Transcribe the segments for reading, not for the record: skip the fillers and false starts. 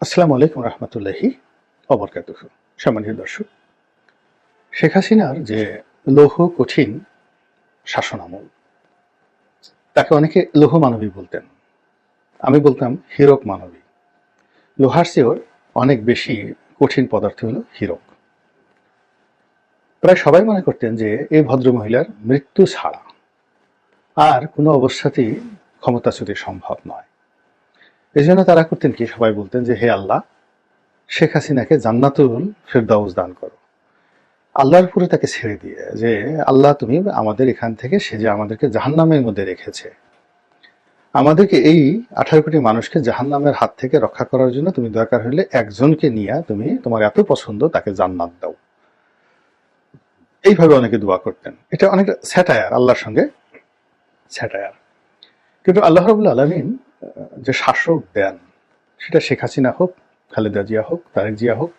আসসালামু আলাইকুম রহমতুল্লাহি ওয়াবারাকাতুহু। সম্মানিত দর্শক, শেখ হাসিনার যে লৌহ কঠিন শাসনামল, তাকে অনেকে লৌহ মানবী বলতেন। আমি বলতাম হীরক মানবী। লোহার চেয়েও অনেক বেশি কঠিন পদার্থ হলো হীরক। প্রায় সবাই মনে করতেন যে এই ভদ্রমহিলার মৃত্যু ছাড়া আর কোনো অবস্থাতেই ক্ষমতাচ্যুতি সম্ভব নয়। এই জন্য তারা করতেন কি, সবাই বলতেন যে হে আল্লাহ, শেখ হাসিনাকে জান্নাতুল ফেরদাউস দান করো। আল্লাহর উপরে তাকে ছেড়ে দিয়ে যে আল্লাহ, তুমি আমাদের এখান থেকে, সে যে আমাদেরকে জাহান্নামের মধ্যে রেখেছে, আমাদেরকে এই 18 কোটি মানুষকে জাহান্নামের হাত থেকে রক্ষা করার জন্য তুমি দরকার হলে একজনকে নিয়ে তুমি তোমার এত পছন্দ তাকে জান্নাত দাও। এইভাবে অনেকে দোয়া করতেন। এটা অনেকটা স্যাটায়ার, আল্লাহর সঙ্গে স্যাটায়ার। কিন্তু আল্লাহ রাব্বুল আলামিন যে শাসক দেন, সেটা শেখ হাসিনা হোক, খালেদা জিয়া হোক, তারেক জিয়া হোক,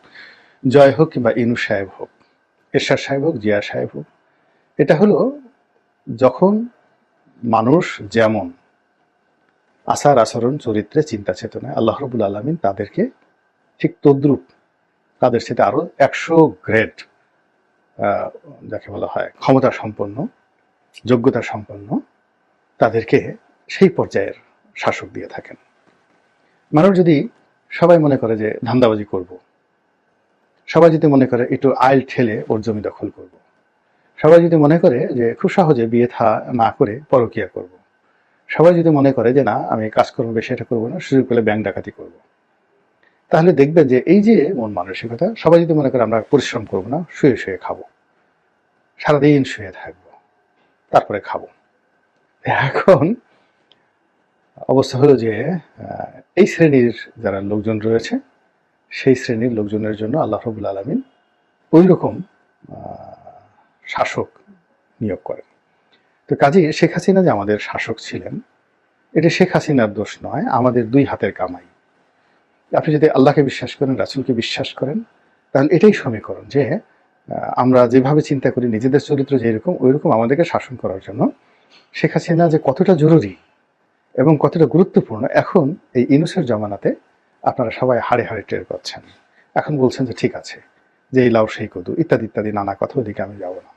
জয় হোক, কিংবা ইনু সাহেব হোক, এরশাদ সাহেব হোক, জিয়া সাহেব হোক, এটা হলো যখন মানুষ যেমন আচার আচরণ, চরিত্রে, চিন্তা চেতনায়, আল্লাহ রাব্বুল আলামিন তাদেরকে ঠিক তদ্রূপ, তাদের সাথে আরো 100 গ্রেড যাকে বলা হয় ক্ষমতা সম্পন্ন, যোগ্যতা সম্পন্ন, তাদেরকে সেই পর্যায়ের শাসক দিয়ে থাকেন। মানুষ যদি সবাই মনে করে যে ধান্দাবাজি করব, সবাই যদি মনে করে একটু আইল ঠেলে ওর জমি দখল করব, সবাই যদি মনে করে যে খুব সহজে বিয়ে থা না করে পরকিয়া করব, সবাই যদি মনে করে যে না আমি কাজকর্ম বেশি এটা করবো না, সুযোগ পেলে ব্যাংক ডাকাতি করব, তাহলে দেখবেন যে এই যে মন মানসিকতা, সবাই যদি মনে করে আমরা পরিশ্রম করব না, শুয়ে শুয়ে খাবো, সারাদিন শুয়ে থাকবো, তারপরে খাবো। এখন অবস্থা হলো যে এই শ্রেণীর যারা লোকজন রয়েছে, সেই শ্রেণীর লোকজনের জন্য আল্লাহ রাব্বুল আলামিন ওই রকম শাসক নিয়োগ করেন। তো কাজেই শেখ হাসিনা যে আমাদের শাসক ছিলেন, এটা শেখ হাসিনার দোষ নয়, আমাদের দুই হাতের কামাই। আপনি যদি আল্লাহকে বিশ্বাস করেন, রাসূলকে বিশ্বাস করেন, তাহলে এটাই সমীকরণ যে আমরা যেভাবে চিন্তা করি নিজেদের চরিত্র যেরকম, ওইরকম আমাদেরকে শাসন করার জন্য শেখ হাসিনা যে কতটা জরুরি এবং কতটা গুরুত্বপূর্ণ, এখন এই ইউনূসের জমানাতে আপনারা সবাই হাড়ে হাড়ে টের পাচ্ছেন। এখন বলছেন যে ঠিক আছে, যে এই লাউ সেই কদু ইত্যাদি ইত্যাদি নানা কথা, ওদিকে আমি যাব না।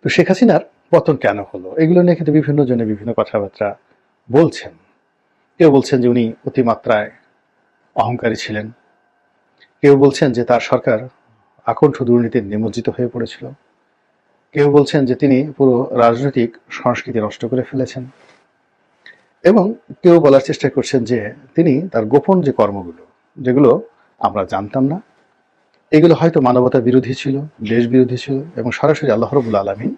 তো শেখ হাসিনার পতন কেন হলো, এগুলো নিয়ে কিন্তু বিভিন্ন জনে বিভিন্ন কথাবার্তা বলছেন। কেউ বলছেন যে উনি অতিমাত্রায় অহংকারী ছিলেন, কেউ বলছেন যে তার সরকার আকণ্ঠ দুর্নীতির নিমজ্জিত হয়ে পড়েছিল, কেউ বলছেন যে তিনি পুরো রাজনৈতিক সংস্কৃতি নষ্ট করে ফেলেছেন, এবং কেউ বলার চেষ্টা করছেন যে তিনি তার গোপন যে কর্মগুলো, যেগুলো আমরা জানতাম না, এগুলো হয়তো মানবতা বিরোধী ছিল, দেশ বিরোধী ছিল, এবং সরাসরি আল্লাহ রাব্বুল আলামিন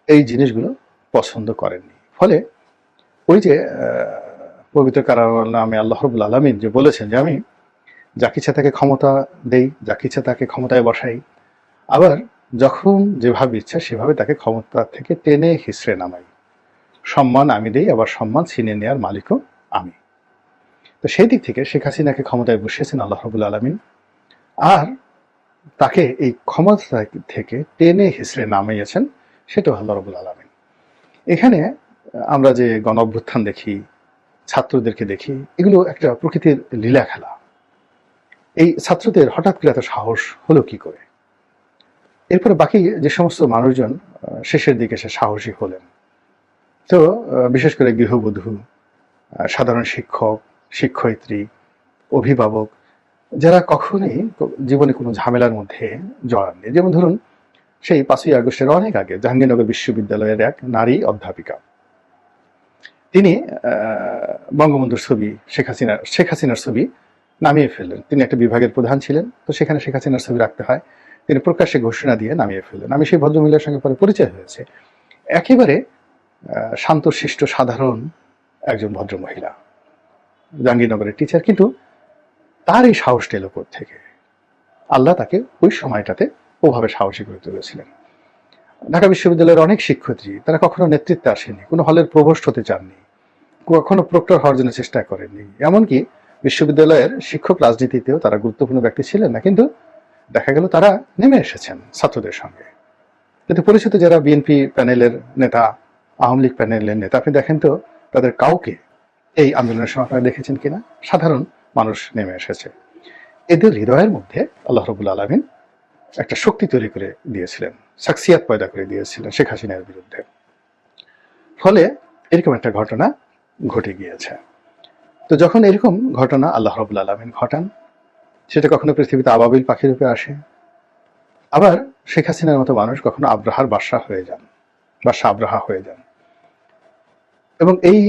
এই জিনিসগুলো পছন্দ করেননি। ফলে ওই যে পবিত্র কালামে আল্লাহ রাব্বুল আলামিন যে বলেছেন যে আমি যাকে ইচ্ছা তাকে ক্ষমতা দেই, যাকে ইচ্ছা তাকে ক্ষমতায় বসাই, আবার যখন যেভাবে ইচ্ছা সেভাবে তাকে ক্ষমতা থেকে টেনে হিসড়ে নামাই, সম্মান আমি দেই, আবার সম্মান ছিনিয়ে নেওয়ার মালিকও আমি। তো সেই দিক থেকে শেখ হাসিনাকে ক্ষমতায় বসিয়েছেন আল্লাহ রাব্বুল আলামিন, আর তাকে এই ক্ষমতা থেকে টেনে হিসড়ে নামিয়েছেন সেটাও আল্লাহ রাব্বুল আলামিন। এখানে আমরা যে গণ অভ্যুত্থান দেখি, ছাত্রদেরকে দেখি, এগুলো একটা প্রকৃতির লীলা খেলা। এই ছাত্রদের হঠাৎ করে এত সাহস হলো কি করে? এরপরে বাকি যে সমস্ত মানুষজন শেষের দিকে সে সাহসী হলেন। তো বিশেষ করে গৃহবধূ, সাধারণ শিক্ষক, শিক্ষয়িত্রী, অভিভাবক, যারা কখনোই জীবনে কোনো ঝামেলার মধ্যে জড়াননি। যেমন ধরুন, সেই 5ই আগস্টের অনেক আগে জাহাঙ্গীরনগর বিশ্ববিদ্যালয়ের এক নারী অধ্যাপিকা, তিনি বঙ্গবন্ধুর ছবি, শেখ হাসিনার ছবি নামিয়ে ফেললেন। তিনি একটা বিভাগের প্রধান ছিলেন, তো সেখানে শেখ হাসিনার ছবি রাখতে হয়, তিনি প্রকাশ্যে ঘোষণা দিয়ে নামিয়ে ফেললেন। আমি সেই ভদ্রমহিলার সঙ্গে পরে পরিচয় হয়েছে। একেবারে শান্তশিষ্ট সাধারণ একজন ভদ্রমহিলা, জাহাঙ্গীরনগরের টিচার, কিন্তু তার এই সাহসটা এলো থেকে। আল্লাহ তাকে ওই সময়টাতে ওভাবে সাহসী করে তুলেছিলেন। ঢাকা বিশ্ববিদ্যালয়ের অনেক শিক্ষার্থী, তারা কখনো নেতৃত্বে আসেনি, কোনো হলের প্রভোস্ট হতে চাননি, কখনো প্রক্টর হওয়ার জন্য চেষ্টা করেননি, এমনকি বিশ্ববিদ্যালয়ের শিক্ষক রাজনীতিতেও তারা গুরুত্বপূর্ণ ব্যক্তি ছিলেন না, কিন্তু দেখা গেল তারা নেমে এসেছেন ছাত্রদের সঙ্গে। কিন্তু পরিচিত যারা বিএনপি প্যানেলের নেতা, আওয়ামী লীগ প্যানেলের নেতা, আপনি দেখেন তো তাদের কাউকে এই আন্দোলনের সময় আপনারা দেখেছেন কিনা? সাধারণ মানুষ নেমে এসেছে। এদের হৃদয়ের মধ্যে আল্লাহ রাব্বুল আলামিন একটা শক্তি তৈরি করে দিয়েছিলেন, শাখসিয়াত পয়দা করে দিয়েছিলেন শেখ হাসিনার বিরুদ্ধে। ফলে এরকম একটা ঘটনা ঘটে গিয়েছে। তো যখন এরকম ঘটনা আল্লাহ রাব্বুল আলামিন ঘটান, সেটা কখনো পৃথিবীতে আবাবিল পাখির রূপে আসে, আবার শেখ হাসিনার মতো মানুষ কখনো আব্রাহার বাদশা হয়ে যান, বাদশা আব্রাহা হয়ে যান। এবং এই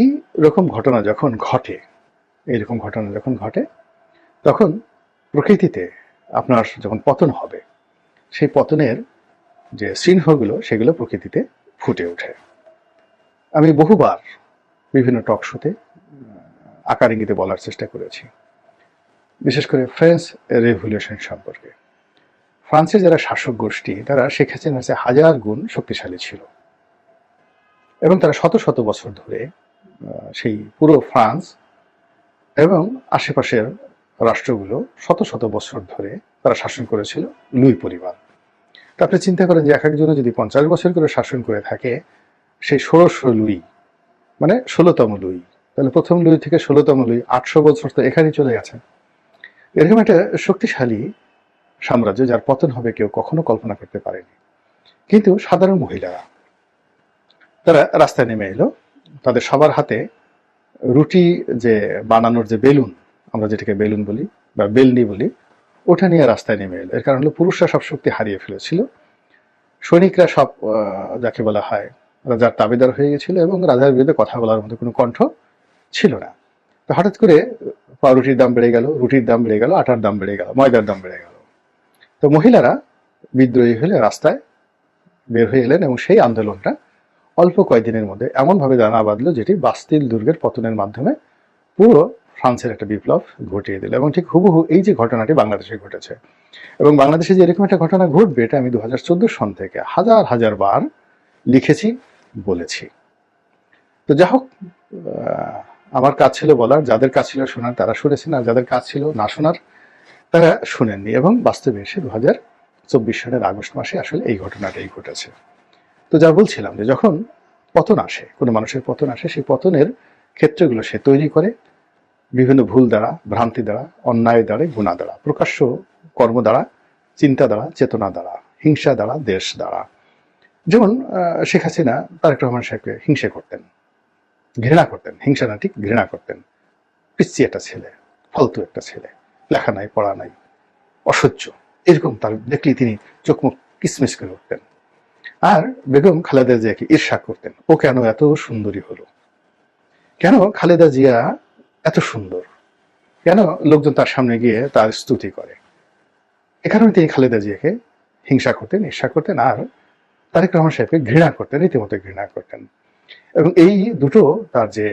রকম ঘটনা যখন ঘটে, এইরকম ঘটনা যখন ঘটে, তখন প্রকৃতিতে আপনার যখন পতন হবে, সেই পতনের যে চিহ্নগুলো সেগুলো প্রকৃতিতে ফুটে ওঠে। আমি বহুবার বিভিন্ন টক শোতে আকার ইঙ্গিতে বলার চেষ্টা করেছি, বিশেষ করে ফ্রেঞ্চ রেভলিউশন সম্পর্কে। ফ্রান্সের যারা শাসক গোষ্ঠী, তারা শেখ হাসিনার চেয়ে হাজার গুণ শক্তিশালী ছিল, এবং তারা শত শত বছর ধরে সেই পুরো ফ্রান্স এবং আশেপাশের রাষ্ট্রগুলো শত শত বছর ধরে তারা শাসন করেছিল লুই পরিবার। তা আপনি চিন্তা করেন যে এক একজনে যদি 50 বছর করে শাসন করে থাকে, সেই 1600 লুই মানে 16তম লুই, তাহলে প্রথম লুই থেকে 16তম লুই 800 বছর তো এখানেই চলে গেছে। এরকম একটা শক্তিশালী সাম্রাজ্য, যার পতন হবে কেউ কখনো কল্পনা করতে পারেনি। কিন্তু সাধারণ মহিলারা তারা রাস্তায় নেমে এলো, তাদের সবার হাতে রুটি যে বানানোর যে বেলুন, আমরা যেটাকে বেলুন বলি বা বেলনি বলি, ওটা নিয়ে রাস্তায় নেমে এলো। এর কারণ হলো পুরুষরা সব শক্তি হারিয়ে ফেলেছিল, সৈনিকরা সব যাকে বলা হয় রাজার তাবেদার হয়ে গেছিল, এবং রাজার বিরুদ্ধে কথা বলার মতো কোনো কণ্ঠ ছিল না। তো হঠাৎ করে পাউরুটির দাম বেড়ে গেল, রুটির দাম বেড়ে গেল, আটার দাম বেড়ে গেল, ময়দার দাম বেড়ে গেল। তো মহিলারা বিদ্রোহী হলে রাস্তায় বের হয়ে এলেন, এবং সেই আন্দোলনটা অল্প কয়েকদিনের মধ্যে এমনভাবে দানা বাঁধলো, যেটি বাস্তিল দুর্গের পতনের মাধ্যমে পুরো ফ্রান্সের একটা বিপ্লব ঘটিয়ে দিল। এবং ঠিক হুবহু এই যে ঘটনাটি বাংলাদেশে ঘটেছে, এবং বাংলাদেশে যে এরকম একটা ঘটনা ঘটবে, এটা আমি 2014 সন থেকে হাজার হাজার বার লিখেছি, বলেছি। তো যাই হোক, আমার কাজ ছিল বলার, যাদের কাজ ছিল শোনার তারা শুনেছেন, আর যাদের কাজ ছিল না শোনার তারা শুনেননি। এবং বাস্তবে এসে 2024 সালের আগস্ট মাসে আসলে এই ঘটনাটাই ঘটেছে। তো যা বলছিলাম, যে যখন পতন আসে, কোনো মানুষের পতন আসে, সেই পতনের ক্ষেত্রগুলো সে তৈরি করে বিভিন্ন ভুল দ্বারা, ভ্রান্তি দ্বারা, অন্যায় দ্বারা, গুণা দ্বারা, প্রকাশ্য কর্ম দ্বারা, চিন্তা দ্বারা, চেতনা দ্বারা, হিংসা দ্বারা, দেশ দ্বারা। যেমন শেখ হাসিনা তারেক রহমান সাহেবকে হিংসা করতেন, ঘৃণা করতেন, হিংসা না ঠিক ঘৃণা করতেন। পিচ্ছি একটা ছেলে, ফালতু একটা ছেলে, লেখা নাই, পড়া নাই, অসহ্য, এরকম তার দেখলেই তিনি চোখ মুখ কিসমিস করে উঠতেন। আর বেগম খালেদা জিয়াকে ঈর্ষা করতেন, ও কেন এত সুন্দরী হলো, কেন খালেদা জিয়া এত সুন্দর, কেন লোকজন তার সামনে গিয়ে তার স্তুতি করে। এ কারণে তিনি খালেদা জিয়াকে হিংসা করতেন, ঈর্ষা করতেন, আর তারেক রহমান সাহেবকে ঘৃণা করতেন, রীতিমতো ঘৃণা করতেন। এবং এই দুটো তার যে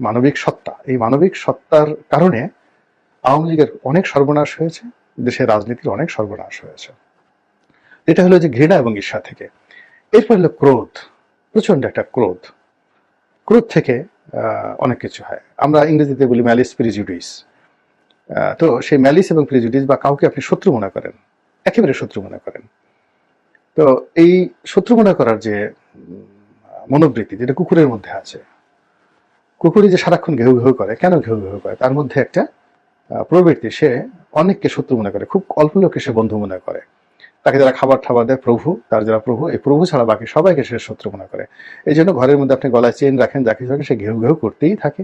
মানবিক সত্তা, এই মানবিক সত্তার কারণে আওয়ামী লীগের অনেক সর্বনাশ হয়েছে, দেশের রাজনীতির অনেক সর্বনাশ হয়েছে। এটা হলো যে ঘৃণা এবং ঈর্ষা থেকে। এরপর হলো ক্রোধ, প্রচন্ড একটা ক্রোধ। ক্রোধ থেকে অনেক কিছু হয়, আমরা ইংরেজিতে বলি ম্যালিস প্রিজুডিস। তো সেই ম্যালিস এবং প্রিজুডিস, বা কাউকে আপনি শত্রু মনে করেন, একেবারে শত্রু মনে করেন, তো এই শত্রু মনে করার যে মনোবৃত্তি, যেটা কুকুরের মধ্যে আছে, কুকুরই যে সারাক্ষণ ঘেউ ঘেউ করে, কেন ঘেউ ঘেউ করে, তার মধ্যে একটা প্রবৃত্তি, সে অনেককে শত্রু মনে করে, খুব অল্প লোককে সে বন্ধু মনে করে। তাকে যারা খাবার ঠাবার দেয় প্রভু, তার যারা প্রভু, এই প্রভু ছাড়া বাকি সবাইকে সে শত্রু মনে করে। এই জন্য ঘরের মধ্যে আপনি গলায় চেন রাখেন, যা কিছু রাখেন, সে ঘেউ ঘেউ করতেই থাকে।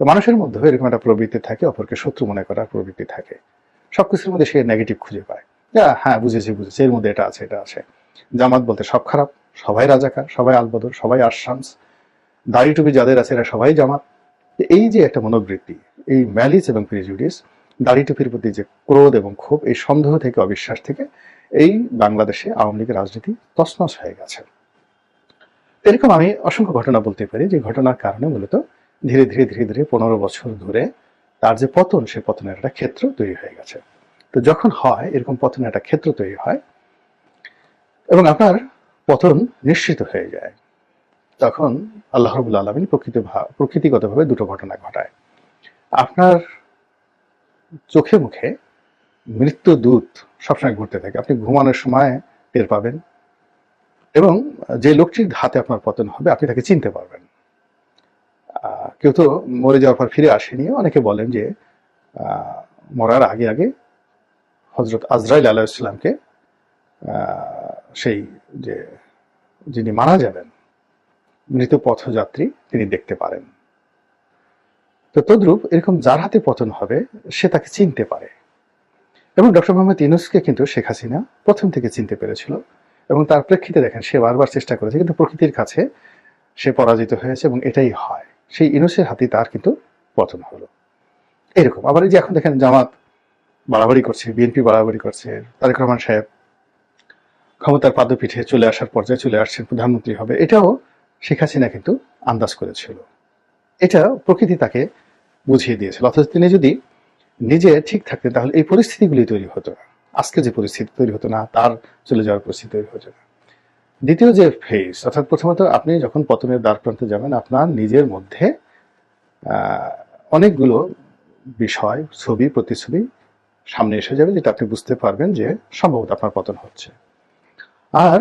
তো মানুষের মধ্যে এরকম একটা প্রবৃত্তি থাকে, অপরকে শত্রু মনে করার প্রবৃত্তি থাকে। সবকিছুর মধ্যে সে নেগেটিভ খুঁজে পায়, হ্যাঁ বুঝেছি, এর মধ্যে এটা আছে, এটা আছে। জামাত বলতে সব খারাপ, সবাই রাজাকার, সবাই আলবদর, সবাই আশামস, দাড়ি টুপি যাদের আছে এরা সবাই জামাত। এই যে একটা মনোবৃত্তি, এই ম্যালিস এবং প্রিজুডিস, দাড়ি টুপির প্রতি যে ক্রোধ এবং ক্ষোভ, এই সন্দেহ থেকে, অবিশ্বাস থেকে এই বাংলাদেশে আওয়ামী লীগের রাজনীতি তছনছ হয়ে গেছে। এরকম আমি অসংখ্য ঘটনা বলতে পারি, যে ঘটনার কারণে মূলত ধীরে ধীরে ধীরে ধীরে 15 বছর ধরে তার যে পতন, সে পতনের একটা ক্ষেত্র তৈরি হয়ে গেছে। তো যখন হয় এরকম পতনের একটা ক্ষেত্র তৈরি হয় এবং আপনার পতন নিশ্চিত হয়ে যায়, তখন আল্লাহ রাব্বুল আলামিন প্রকৃতিগতভাবে দুটো ঘটনা ঘটায়। আপনার চোখে মুখে মৃত্যু দূত সবসময় ঘুরতে থাকে, আপনি ঘুমানোর সময় টের পাবেন, এবং যে লোকটির হাতে আপনার পতন হবে আপনি তাকে চিনতে পারবেন। কেউ তো মরে যাওয়ার পর ফিরে আসেনি, অনেকে বলেন যে মরার আগে আগে হযরত আজরাইল আলাইহিস সালামকে সেই যে যিনি মারা যাবেন মৃত পথযাত্রী তিনি দেখতে পারেন। তো তদ্রূপ এরকম যার হাতে পতন হবে সে তাকে চিনতে পারে, এবং ডক্টর মোহাম্মদ ইউনূসকে কিন্তু শেখ হাসিনা প্রথম থেকে চিনতে পেরেছিল, এবং তার প্রেক্ষিতে দেখেন সে বারবার চেষ্টা করেছে, কিন্তু প্রকৃতির কাছে সে পরাজিত হয়েছে, এবং এটাই হয়, সেই ইউনূসের হাতেই তার কিন্তু পতন হলো। এরকম আবার এই যে এখন দেখেন জামাত বাড়াবাড়ি করছে, বিএনপি বাড়াবাড়ি করছে, তারেক রহমান সাহেব ক্ষমতার পাদপীঠে চলে আসার পর্যায়ে চলে আসছেন, প্রধানমন্ত্রী হবে, এটাও শেখ হাসিনা কিন্তু আন্দাজ করেছিল, এটা প্রকৃতি তাকে বুঝিয়ে দিয়েছিল। অথচ তিনি যদি নিজে ঠিক থাকতেন তাহলে এই পরিস্থিতিগুলি তৈরি হতো না, আজকে যে পরিস্থিতি তৈরি হতো না, তার চলে যাওয়ার পরিস্থিতি তৈরি হতো না। দ্বিতীয় যে ফেজ, অর্থাৎ প্রথমত আপনি যখন পতনের দ্বার প্রান্তে যাবেন আপনার নিজের মধ্যে অনেকগুলো বিষয়, ছবি, প্রতিছবি সামনে এসে যাবে, যেটা আপনি বুঝতে পারবেন যে সম্ভবত আপনার পতন হচ্ছে। আর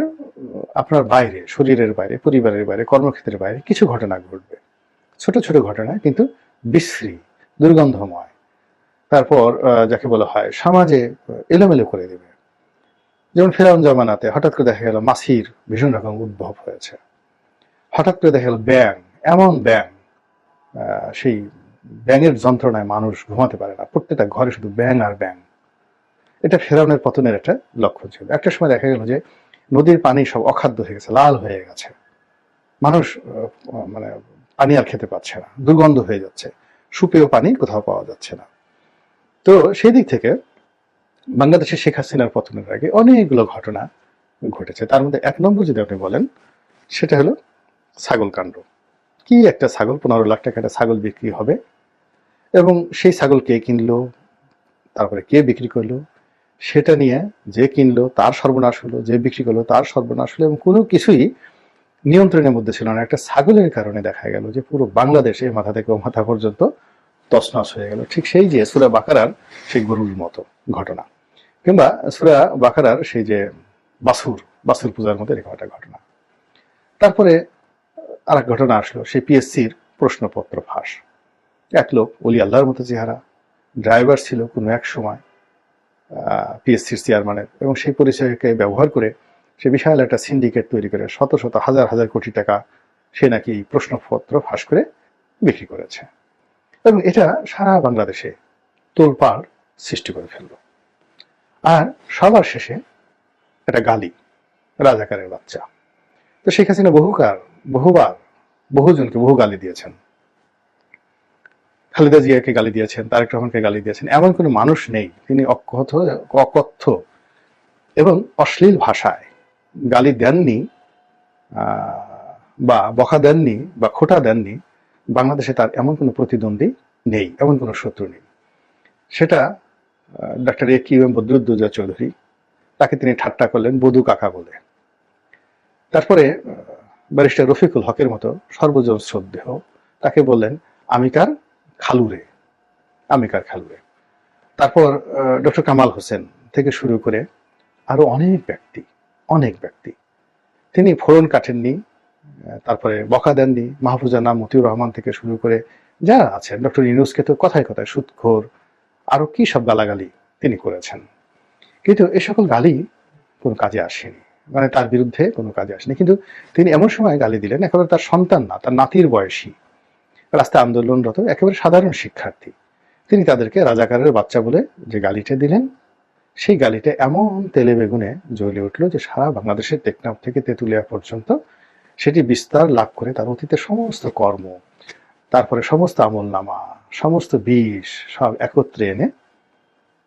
আপনার বাইরে, শরীরের বাইরে, পরিবারের বাইরে, কর্মক্ষেত্রের বাইরে কিছু ঘটনা ঘটবে, ছোট ছোট ঘটনা কিন্তু বিশ্রী, দুর্গন্ধময়, তারপর যাকে বলা হয় সমাজে এলোমেলো করে দেবে। যেমন ফেরাউন জামানাতে হঠাৎ করে দেখা গেল মাছির ভীষণ রকম উদ্ভব হয়েছে, হঠাৎ করে দেখা গেল ব্যাঙ, এমন ব্যাঙ, সেই ব্যাঙের যন্ত্রণায় মানুষ ঘুমাতে পারে না, প্রত্যেকটা ঘরে শুধু ব্যাঙ আর ব্যাঙ। এটা ফেরাউনের পতনের একটা লক্ষণ ছিল। একটা সময় দেখা গেল যে নদীর পানি সব অখাদ্য হয়ে গেছে, লাল হয়ে গেছে, মানুষ মানে পানি আর খেতে পাচ্ছে না, দুর্গন্ধ হয়ে যাচ্ছে, সুপেয় পানি কোথাও পাওয়া যাচ্ছে না। তো সেই দিক থেকে বাংলাদেশের শেখ হাসিনার পতনের আগে অনেকগুলো ঘটনা ঘটেছে। তার মধ্যে এক নম্বর যদি আপনি বলেন সেটা হলো ছাগল কাণ্ড। কি একটা ছাগল, 15 লাখ টাকা একটা ছাগল বিক্রি হবে, এবং সেই ছাগল কে কিনলো, তারপরে কে বিক্রি করলো, সেটা নিয়ে যে কিনলো তার সর্বনাশ হলো, যে বিক্রি করলো তার সর্বনাশ হলো, এবং কোনো কিছুই নিয়ন্ত্রণের মধ্যে ছিল না। একটা ছাগলের কারণে দেখা গেল যে পুরো বাংলাদেশে মাথা থেকে মাথা পর্যন্ত তছনছ হয়ে গেল। ঠিক সেই যে সূরা বাকারার সেই গরুর মতো ঘটনা, কিংবা সূরা বাকারার সেই যে বাছুর পূজার মতো এরকম একটা ঘটনা। তারপরে আর এক ঘটনা আসলো, সেই পিএসসির প্রশ্নপত্র ফাঁস। এক লোক ওলি আল্লাহর মতো চেহারা, ড্রাইভার ছিল কোনো এক সময় পিএসসির চেয়ারম্যানের, এবং সেই পরিচয়কে ব্যবহার করে সে বিশাল একটা সিন্ডিকেট তৈরি করে শত শত হাজার হাজার কোটি টাকা সে নাকি প্রশ্নপত্র ফাঁস করে বিক্রি করেছে, এবং এটা সারা বাংলাদেশে তোলপাড় সৃষ্টি করে ফেলল। আর সবার শেষে একটা গালি, রাজাকারের বাচ্চা। তো শেখ হাসিনা বহুবার বহুজনকে বহু গালি দিয়েছেন, খালেদা জিয়াকে গালি দিয়েছেন, তারেক রহমানকে গালি দিয়েছেন, এমন কোনো মানুষ নেই তিনি অকথ্য এবং অশ্লীল ভাষায় গালি দেননি, বা বকা দেননি, বা খোঁটা দেননি। বাংলাদেশে তার এমন কোনো প্রতিদ্বন্দ্বী নেই, এমন কোনো শত্রু নেই। সেটা ডক্টর AQM বদরুদ্দোজা চৌধুরী, তাকে তিনি ঠাট্টা করলেন বধু কাকা বলে। তারপরে ব্যারিস্টার রফিকুল হকের মতো সর্বজন শ্রদ্ধেয়, তাকে বললেন আমি কার খালুরে। তারপর ডক্টর কামাল হোসেন থেকে শুরু করে আরো অনেক ব্যক্তি তিনি ফোড়ন কাটেননি, তারপরে বকা দেননি। মাহফুজানা মতিউর রহমান থেকে শুরু করে যারা আছেন, ডক্টর ইউনূসকে তো কথায় কথায় সুদখোর আরো কি সব গালাগালি তিনি করেছেন, কিন্তু এ সকল গালি কোনো কাজে আসেনি, মানে তার বিরুদ্ধে কোনো কাজে আসেনি। কিন্তু তিনি এমন সময় গালি দিলেন একেবারে তার সন্তান না, তার নাতির বয়সী রাস্তায় আন্দোলনরত একেবারে সাধারণ শিক্ষার্থী, তিনি তাদেরকে রাজাকারের বাচ্চা বলে যে গালিটা দিলেন, সেই গালিটা এমন তেলে বেগুনে জ্বলে উঠল যে সারা বাংলাদেশের টেকনাফ থেকে তেঁতুলিয়া পর্যন্ত সেটি বিস্তার লাভ করে তার অতীতের সমস্ত কর্ম, তারপরে সমস্ত আমলনামা, সমস্ত বিষ সব একত্রে এনে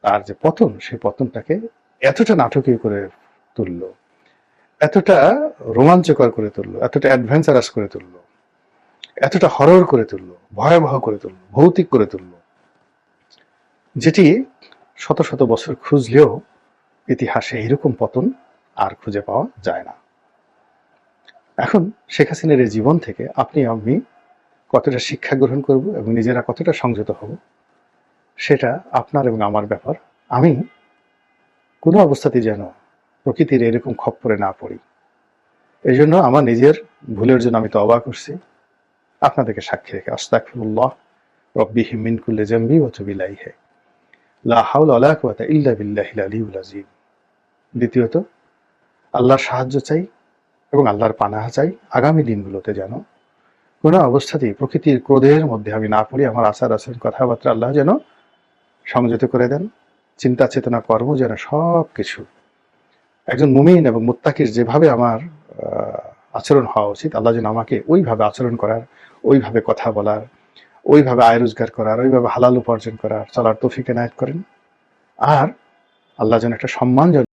তার যে পতন, সেই পতনটাকে এতটা নাটকীয় করে তুললো, এতটা রোমাঞ্চকর করে তুললো, এতটা অ্যাডভেঞ্চারাস করে তুললো, এতটা হরর করে তুললো, ভয়াবহ করে তুললো, ভৌতিক করে তুললো, যেটি শত শত বছর খুঁজলেও ইতিহাসে এরকম পতন আর খুঁজে পাওয়া যায় না। এখন শেখ হাসিনার এই জীবন থেকে আপনি আমি কতটা শিক্ষা গ্রহণ করব এবং নিজেরা কতটা সংযত হব, সেটা আপনার এবং আমার ব্যাপার। আমি কোনো অবস্থাতেই যেন প্রকৃতির এরকম খপ্পরে না পড়ি, এই জন্য আমার নিজের ভুলের জন্য আমি তওবা করছি, আপনাদেরকে সাক্ষী রেখে আস্তাগফিরুল্লাহ রব্বি মিন কুল্লি জামবি ওয়া তুবু ইলাইহি। লা হাওলা ওয়ালা কুওয়াতা ইল্লা বিল্লাহিল আলিয়্যিল আযীম। দ্বিতীয়ত, আল্লাহর সাহায্য চাই এবং আল্লাহর পানাহ চাই আগামী দিনগুলোতে যেন কোনো অবস্থাতেই প্রকৃতির ক্রোধের মধ্যে আমি না পড়ি। আমার আচার আচরণ কথাবার্তা আল্লাহ যেন সংযত করে দেন, চিন্তা চেতনা কর্ম যেন সব কিছু একজন মুমিন এবং মুত্তাকির যেভাবে আমার আচরণ হওয়া উচিত, আল্লাহ যেন আমাকে ওইভাবে আচরণ করার, ওইভাবে কথা বলার, ওইভাবে আয় রোজগার করার, ওইভাবে হালাল উপার্জন করার চলার তৌফিক এনায়েত করেন। আর আল্লাহ যেন একটা সম্মানজনক